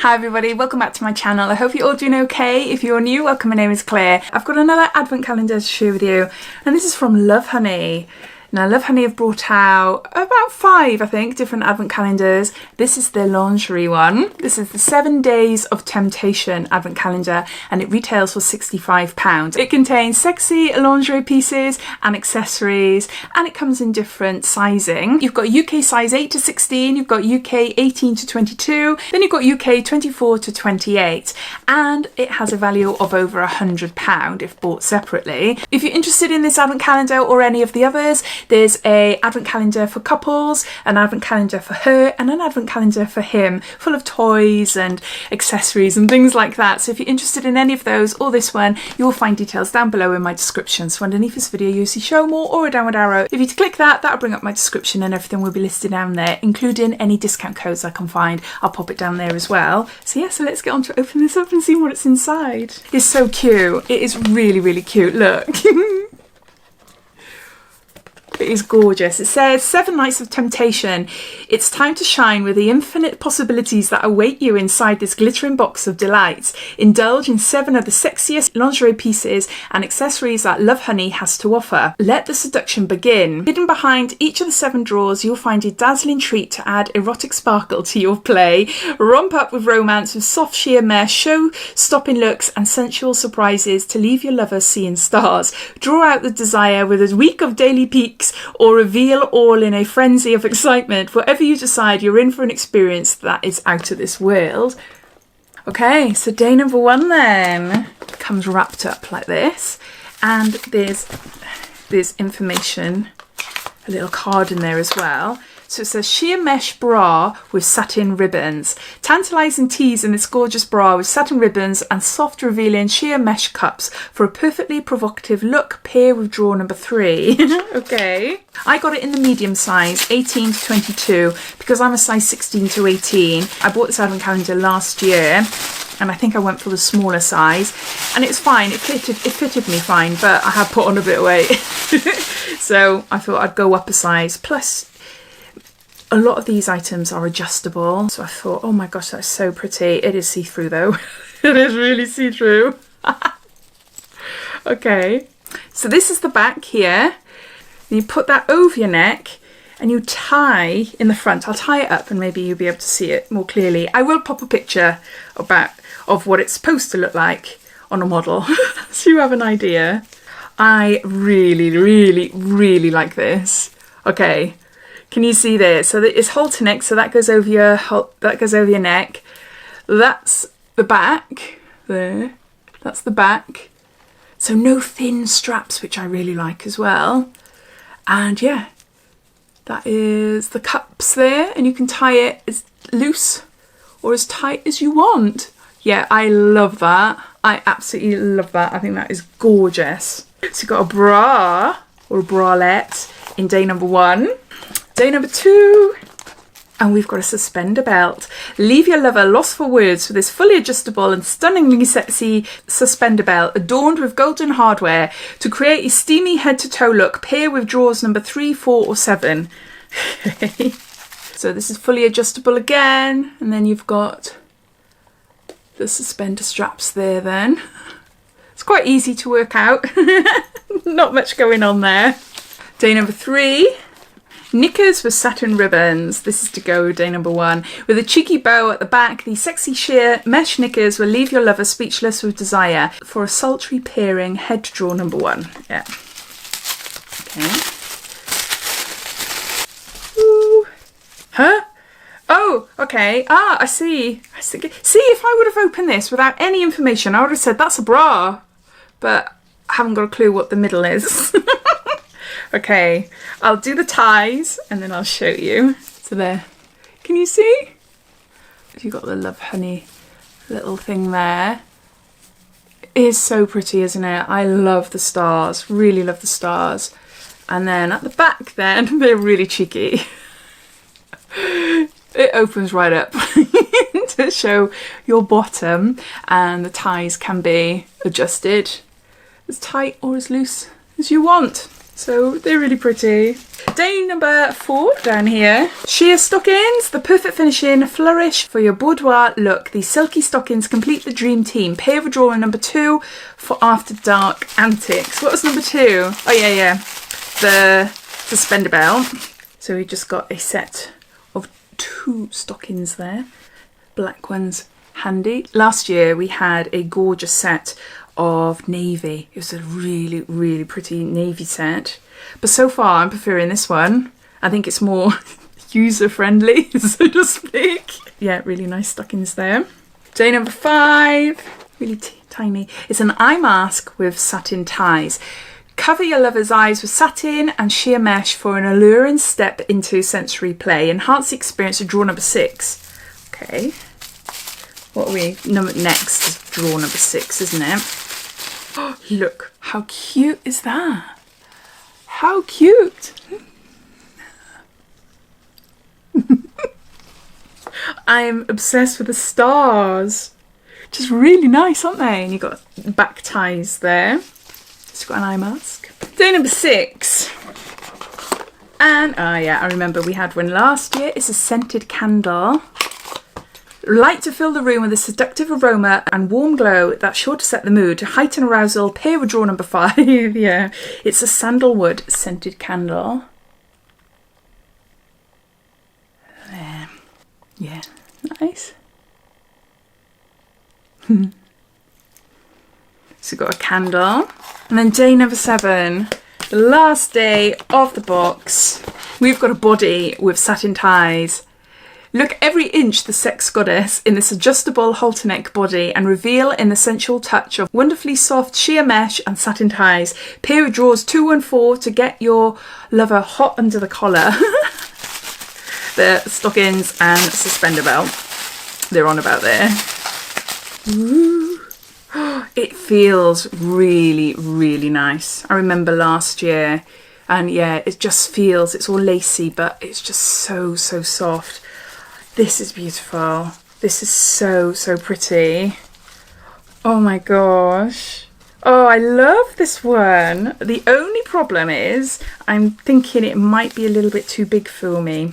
Hi everybody, welcome back to my channel. I hope you're all doing okay. If you're new, welcome, my name is Claire. I've got another advent calendar to share with you, and this is from Lovehoney. Now Lovehoney have brought out about 5, I think, different advent calendars. This is their lingerie one. This is the 7 Days of Temptation advent calendar, and it retails for £65. It contains sexy lingerie pieces and accessories, and it comes in different sizing. You've got UK size 8 to 16, you've got UK 18 to 22, then you've got UK 24 to 28, and it has a value of over £100 if bought separately. If you're interested in this advent calendar or any of the others, there's a advent calendar for couples, an advent calendar for her, and an advent calendar for him, full of toys and accessories and things like that. So if you're interested in any of those or this one, you'll find details down below in my description. So underneath this video you'll see show more or a downward arrow. If you click that, that'll bring up my description and everything will be listed down there, including any discount codes I can find. I'll pop it down there as well. So yeah, so let's get on to open this up and see what it's inside. It's so cute. It is really, really cute. Look. It is gorgeous. It says 7 Nights of Temptation. It's time to shine with the infinite possibilities that await you inside this glittering box of delights. Indulge in 7 of the sexiest lingerie pieces and accessories that Lovehoney has to offer. Let the seduction begin. Hidden behind each of the 7 drawers, you'll find a dazzling treat to add erotic sparkle to your play. Romp up with romance with soft sheer mesh, show-stopping looks and sensual surprises to leave your lover seeing stars. Draw out the desire with a week of daily peaks, or reveal all in a frenzy of excitement. Whatever you decide, you're in for an experience that is out of this world. Okay, so day number 1 then comes wrapped up like this, and there's information, a little card in there as well. So it says sheer mesh bra with satin ribbons. Tantalising tease in this gorgeous bra with satin ribbons and soft revealing sheer mesh cups for a perfectly provocative look. Pair with drawer number 3. Okay. I got it in the medium size, 18 to 22, because I'm a size 16 to 18. I bought this advent calendar last year, and I think I went for the smaller size, and it's fine. It fitted me fine, but I have put on a bit of weight. So I thought I'd go up a size. Plus, a lot of these items are adjustable, so I thought, oh my gosh, that's so pretty. It is see-through though. It is really see-through. Okay, so this is the back here. And you put that over your neck and you tie in the front. I'll tie it up and maybe you'll be able to see it more clearly. I will pop a picture of what it's supposed to look like on a model so you have an idea. I really, really, really like this. Okay. Can you see there? So it's Halterneck, so that goes over your neck. That's the back there. That's the back. So no thin straps, which I really like as well. And yeah, that is the cups there, and you can tie it as loose or as tight as you want. Yeah, I love that. I absolutely love that. I think that is gorgeous. So you've got a bra or a bralette in day number 1. Day number 2, and we've got a suspender belt. Leave your lover lost for words with this fully adjustable and stunningly sexy suspender belt adorned with golden hardware to create a steamy head-to-toe look. Pair with drawers number 3, 4 or 7. So this is fully adjustable again, and then you've got the suspender straps there then. It's quite easy to work out. Not much going on there. Day number 3. Knickers with satin ribbons. This is to go day number 1. With a cheeky bow at the back, these sexy sheer mesh knickers will leave your lover speechless with desire for a sultry pairing. Head to drawer number 1. Yeah. Okay. Ooh. Huh? Oh, okay. Ah, I see. See, if I would have opened this without any information, I would have said that's a bra. But I haven't got a clue what the middle is. Okay, I'll do the ties and then I'll show you. So there, can you see? You've got the Lovehoney little thing there. It is so pretty, isn't it? I love the stars, really love the stars. And then at the back then, they're really cheeky. It opens right up to show your bottom, and the ties can be adjusted as tight or as loose as you want. So they're really pretty. Day number 4 down here. Shear stockings, the perfect finishing flourish for your boudoir look. These silky stockings complete the dream team. Pair of drawer number 2 for after dark antics. What was number 2? Oh yeah. The suspender belt. So we just got a set of 2 stockings there. Black ones handy. Last year we had a gorgeous set of navy. It was a really pretty navy set, but so far I'm preferring this one. I think it's more user friendly, so to speak. Yeah, really nice stockings there. Day number 5, really tiny. It's an eye mask with satin ties. Cover your lover's eyes with satin and sheer mesh for an alluring step into sensory play. Enhance the experience of drawer number 6. Okay, what are we? Next is drawer number 6, isn't it? Oh, look, how cute is that? How cute! I'm obsessed with the stars. Just really nice, aren't they? And you've got back ties there. It's got an eye mask. Day number 6. And, oh yeah, I remember we had one last year. It's a scented candle. Light to fill the room with a seductive aroma and warm glow that's sure to set the mood. To heighten arousal, pair with drawer number 5. Yeah, it's a sandalwood scented candle. There. Yeah, nice. So we've got a candle. And then day number 7, the last day of the box. We've got a body with satin ties. Look every inch the sex goddess in this adjustable halterneck body and reveal in the sensual touch of wonderfully soft sheer mesh and satin ties. Pair with drawers 2 and 4 to get your lover hot under the collar. The stockings and suspender belt. They're on about there. Ooh. It feels really nice. I remember last year, and yeah, it just feels, it's all lacy, but it's just so soft. This is beautiful. This is so pretty. Oh my gosh. Oh, I love this one. The only problem is I'm thinking it might be a little bit too big for me,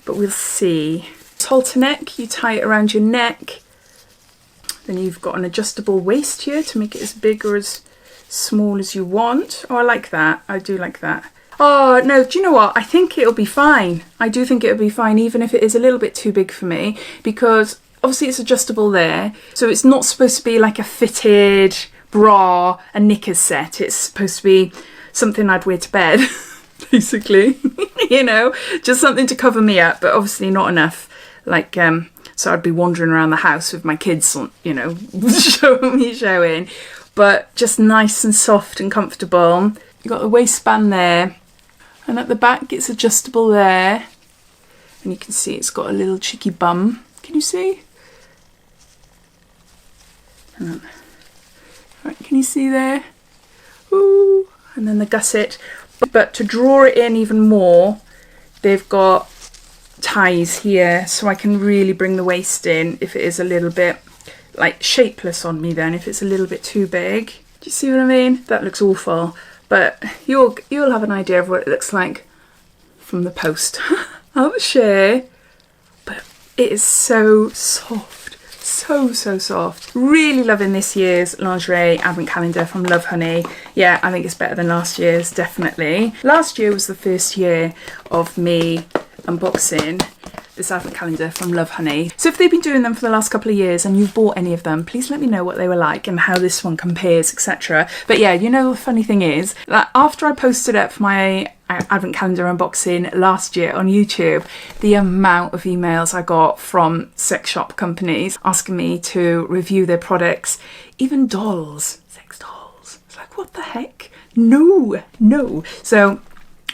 but we'll see. Halterneck, you tie it around your neck. Then you've got an adjustable waist here to make it as big or as small as you want. Oh, I like that. I do like that. Oh, no, do you know what? I think it'll be fine. I do think it'll be fine, even if it is a little bit too big for me, because obviously it's adjustable there. So it's not supposed to be like a fitted bra and knickers set. It's supposed to be something I'd wear to bed, basically. You know, just something to cover me up, but obviously not enough. Like, so I'd be wandering around the house with my kids, you know, showing. But just nice and soft and comfortable. You've got the waistband there. And at the back it's adjustable there. And you can see it's got a little cheeky bum. Can you see? Right, can you see there? Ooh. And then the gusset. But to draw it in even more, they've got ties here, so I can really bring the waist in if it is a little bit like shapeless on me then, if it's a little bit too big. Do you see what I mean? That looks awful. But you'll have an idea of what it looks like from the post. I'll share. But it is so soft. So soft. Really loving this year's lingerie advent calendar from Lovehoney. Yeah, I think it's better than last year's, definitely. Last year was the first year of me unboxing this advent calendar from Lovehoney. So if they've been doing them for the last couple of years and you've bought any of them, please let me know what they were like and how this one compares, etc. But yeah, you know, the funny thing is, like, after I posted up my advent calendar unboxing last year on YouTube, the amount of emails I got from sex shop companies asking me to review their products, even dolls, sex dolls. It's like, what the heck? No. So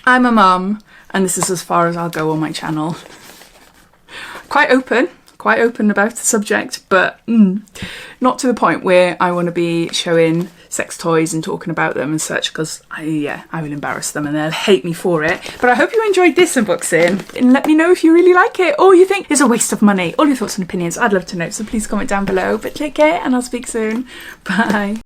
I'm a mum, and this is as far as I'll go on my channel. Quite open about the subject, but not to the point where I want to be showing sex toys and talking about them and such, because I will embarrass them and they'll hate me for it. But I hope you enjoyed this unboxing, and let me know if you really like it or you think it's a waste of money. All your thoughts and opinions, I'd love to know, so please comment down below. But take care and I'll speak soon. Bye.